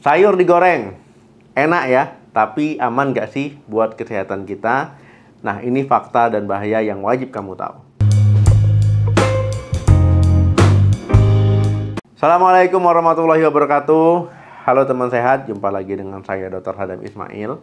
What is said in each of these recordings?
Sayur digoreng, enak ya, tapi aman nggak sih buat kesehatan kita? Nah, ini fakta dan bahaya yang wajib kamu tahu. Assalamualaikum warahmatullahi wabarakatuh. Halo teman sehat, jumpa lagi dengan saya Dr. Hadam Ismail.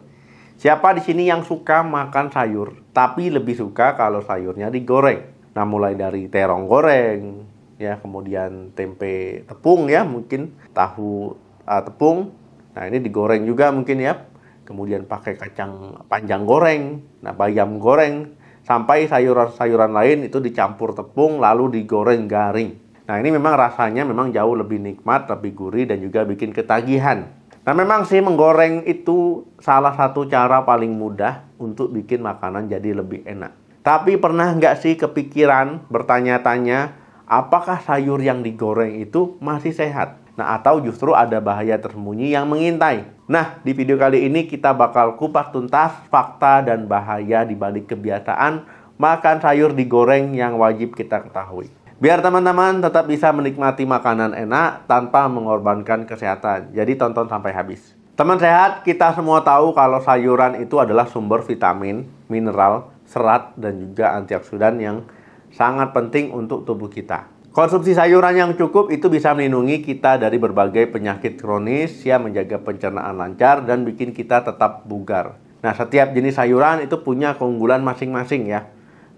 Siapa di sini yang suka makan sayur, tapi lebih suka kalau sayurnya digoreng? Nah, mulai dari terong goreng, ya, kemudian tempe tepung ya, mungkin tahu tepung. Nah, ini digoreng juga mungkin ya. Kemudian pakai kacang panjang goreng, nah bayam goreng, sampai sayuran-sayuran lain itu dicampur tepung lalu digoreng garing. Nah, ini memang rasanya memang jauh lebih nikmat, lebih gurih dan juga bikin ketagihan. Nah, memang sih menggoreng itu salah satu cara paling mudah untuk bikin makanan jadi lebih enak. Tapi pernah nggak sih kepikiran bertanya-tanya, apakah sayur yang digoreng itu masih sehat? Nah, atau justru ada bahaya tersembunyi yang mengintai? Nah, di video kali ini kita bakal kupas tuntas fakta dan bahaya di balik kebiasaan makan sayur digoreng yang wajib kita ketahui. Biar teman-teman tetap bisa menikmati makanan enak tanpa mengorbankan kesehatan. Jadi tonton sampai habis. Teman sehat, kita semua tahu kalau sayuran itu adalah sumber vitamin, mineral, serat, dan juga antioksidan yang sangat penting untuk tubuh kita. Konsumsi sayuran yang cukup itu bisa melindungi kita dari berbagai penyakit kronis, ya, menjaga pencernaan lancar dan bikin kita tetap bugar. Nah, setiap jenis sayuran itu punya keunggulan masing-masing ya.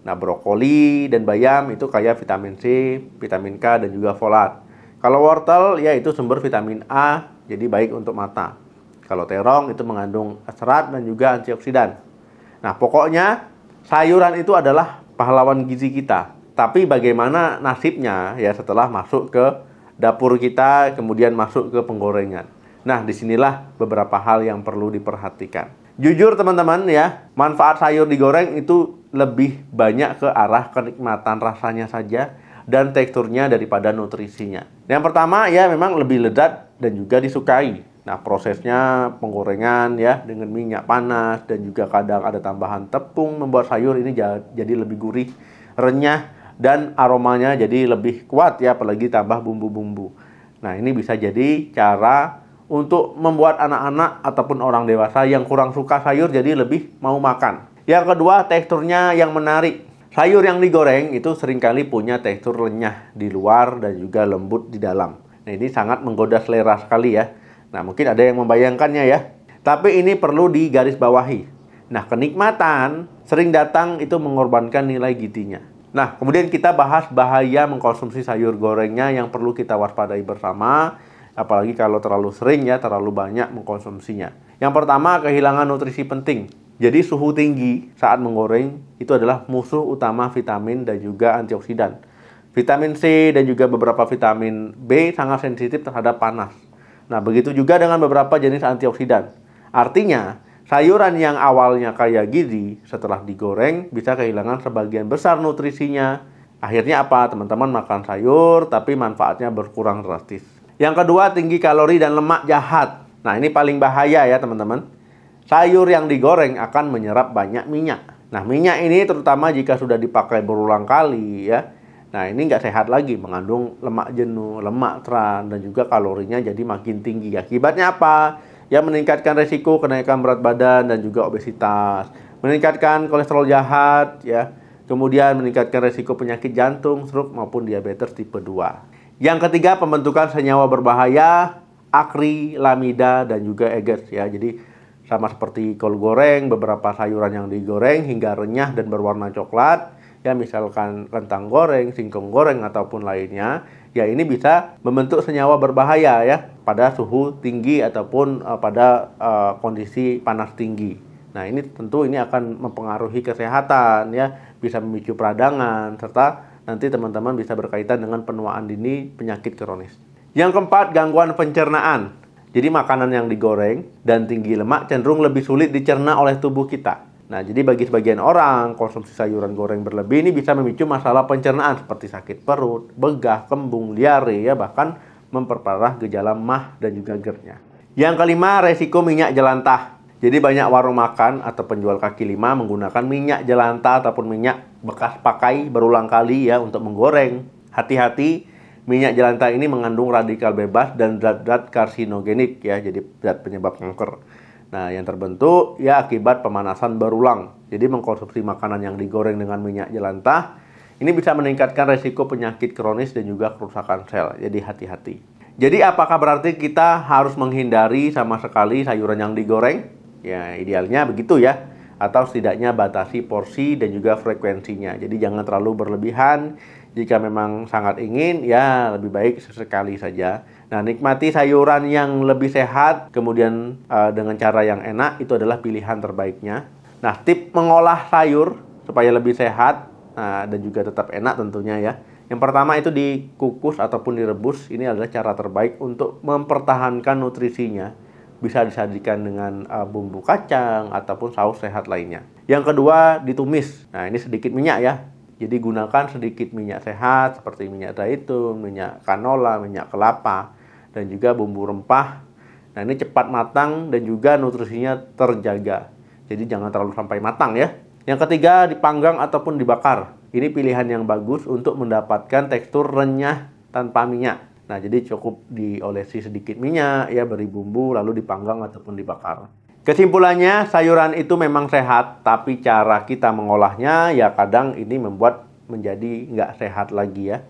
Nah, brokoli dan bayam itu kaya vitamin C, vitamin K dan juga folat. Kalau wortel ya itu sumber vitamin A, jadi baik untuk mata. Kalau terong itu mengandung serat dan juga antioksidan. Nah, pokoknya sayuran itu adalah pahlawan gizi kita. Tapi bagaimana nasibnya ya setelah masuk ke dapur kita, kemudian masuk ke penggorengan. Nah, disinilah beberapa hal yang perlu diperhatikan. Jujur teman-teman ya, manfaat sayur digoreng itu lebih banyak ke arah kenikmatan rasanya saja dan teksturnya daripada nutrisinya. Yang pertama ya memang lebih lezat dan juga disukai. Nah, prosesnya penggorengan ya dengan minyak panas dan juga kadang ada tambahan tepung membuat sayur ini jadi lebih gurih, renyah, dan aromanya jadi lebih kuat ya, apalagi tambah bumbu-bumbu. Nah, ini bisa jadi cara untuk membuat anak-anak ataupun orang dewasa yang kurang suka sayur jadi lebih mau makan. Yang kedua, teksturnya yang menarik. Sayur yang digoreng itu seringkali punya tekstur renyah di luar dan juga lembut di dalam. Nah, ini sangat menggoda selera sekali ya. Nah, mungkin ada yang membayangkannya ya. Tapi ini perlu digarisbawahi. Nah, kenikmatan sering datang itu mengorbankan nilai gizinya. Nah, kemudian kita bahas bahaya mengkonsumsi sayur gorengnya yang perlu kita waspadai bersama, apalagi kalau terlalu sering ya, terlalu banyak mengkonsumsinya. Yang pertama, kehilangan nutrisi penting. Jadi suhu tinggi saat menggoreng itu adalah musuh utama vitamin dan juga antioksidan. Vitamin C dan juga beberapa vitamin B sangat sensitif terhadap panas. Nah, begitu juga dengan beberapa jenis antioksidan. Artinya, sayuran yang awalnya kaya gizi setelah digoreng bisa kehilangan sebagian besar nutrisinya. Akhirnya apa? Teman-teman makan sayur tapi manfaatnya berkurang drastis. Yang kedua, tinggi kalori dan lemak jahat. Nah, ini paling bahaya ya teman-teman. Sayur yang digoreng akan menyerap banyak minyak. Nah, minyak ini terutama jika sudah dipakai berulang kali ya. Nah, ini nggak sehat lagi, mengandung lemak jenuh, lemak trans, dan juga kalorinya jadi makin tinggi. Akibatnya apa? Ya, meningkatkan resiko kenaikan berat badan dan juga obesitas, meningkatkan kolesterol jahat ya, kemudian meningkatkan resiko penyakit jantung, stroke maupun diabetes tipe 2. Yang ketiga, pembentukan senyawa berbahaya, akrilamida dan juga EGS ya. Jadi sama seperti kol goreng, beberapa sayuran yang digoreng hingga renyah dan berwarna coklat ya, misalkan kentang goreng, singkong goreng ataupun lainnya, ya ini bisa membentuk senyawa berbahaya ya pada suhu tinggi ataupun pada kondisi panas tinggi. Nah, ini tentu ini akan mempengaruhi kesehatan ya, bisa memicu peradangan serta nanti teman-teman bisa berkaitan dengan penuaan dini penyakit kronis. Yang keempat, gangguan pencernaan. Jadi makanan yang digoreng dan tinggi lemak cenderung lebih sulit dicerna oleh tubuh kita. Nah, jadi bagi sebagian orang, konsumsi sayuran goreng berlebih ini bisa memicu masalah pencernaan seperti sakit perut, begah, kembung, diare, ya, bahkan memperparah gejala MAH dan juga GERD-nya. Yang kelima, resiko minyak jelantah. Jadi banyak warung makan atau penjual kaki lima menggunakan minyak jelantah ataupun minyak bekas pakai berulang kali ya untuk menggoreng. Hati-hati, Minyak jelantah ini mengandung radikal bebas dan zat-zat karsinogenik ya, jadi zat penyebab kanker. Nah, yang terbentuk ya akibat pemanasan berulang. Jadi mengkonsumsi makanan yang digoreng dengan minyak jelantah ini bisa meningkatkan resiko penyakit kronis dan juga kerusakan sel. Jadi hati-hati. Jadi apakah berarti kita harus menghindari sama sekali sayuran yang digoreng? Ya, idealnya begitu ya. Atau setidaknya batasi porsi dan juga frekuensinya. Jadi jangan terlalu berlebihan. Jika memang sangat ingin, ya lebih baik sesekali saja. Nah, nikmati sayuran yang lebih sehat, kemudian dengan cara yang enak, itu adalah pilihan terbaiknya. Nah, tip mengolah sayur supaya lebih sehat dan juga tetap enak tentunya ya. Yang pertama itu dikukus ataupun direbus. Ini adalah cara terbaik untuk mempertahankan nutrisinya. Bisa disajikan dengan bumbu kacang ataupun saus sehat lainnya. Yang kedua, ditumis. Nah, ini sedikit minyak ya. Jadi gunakan sedikit minyak sehat seperti minyak zaitun, minyak canola, minyak kelapa, dan juga bumbu rempah. Nah, ini cepat matang dan juga nutrisinya terjaga. Jadi jangan terlalu sampai matang ya. Yang ketiga, dipanggang ataupun dibakar. Ini pilihan yang bagus untuk mendapatkan tekstur renyah tanpa minyak. Nah, jadi cukup diolesi sedikit minyak, ya, beri bumbu, lalu dipanggang ataupun dibakar. Kesimpulannya, sayuran itu memang sehat, tapi cara kita mengolahnya ya kadang ini membuat menjadi nggak sehat lagi ya.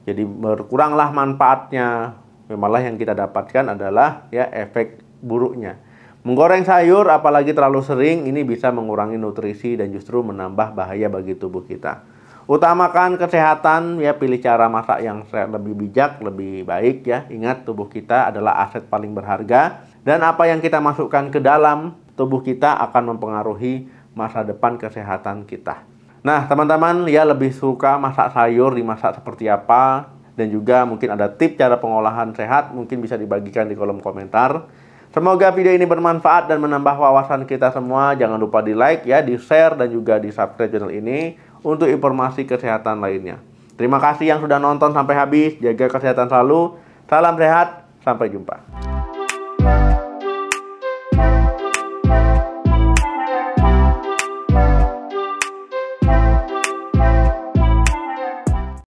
Jadi berkuranglah manfaatnya, malah yang kita dapatkan adalah ya efek buruknya. Menggoreng sayur apalagi terlalu sering ini bisa mengurangi nutrisi dan justru menambah bahaya bagi tubuh kita. Utamakan kesehatan ya, pilih cara masak yang lebih bijak, lebih baik ya. Ingat, tubuh kita adalah aset paling berharga. Dan apa yang kita masukkan ke dalam tubuh kita akan mempengaruhi masa depan kesehatan kita. Nah, teman-teman ya lebih suka masak sayur dimasak seperti apa, dan juga mungkin ada tips cara pengolahan sehat, mungkin bisa dibagikan di kolom komentar. Semoga video ini bermanfaat dan menambah wawasan kita semua. Jangan lupa di like ya, di share dan juga di subscribe channel ini untuk informasi kesehatan lainnya. Terima kasih yang sudah nonton sampai habis. Jaga kesehatan selalu. Salam sehat, sampai jumpa.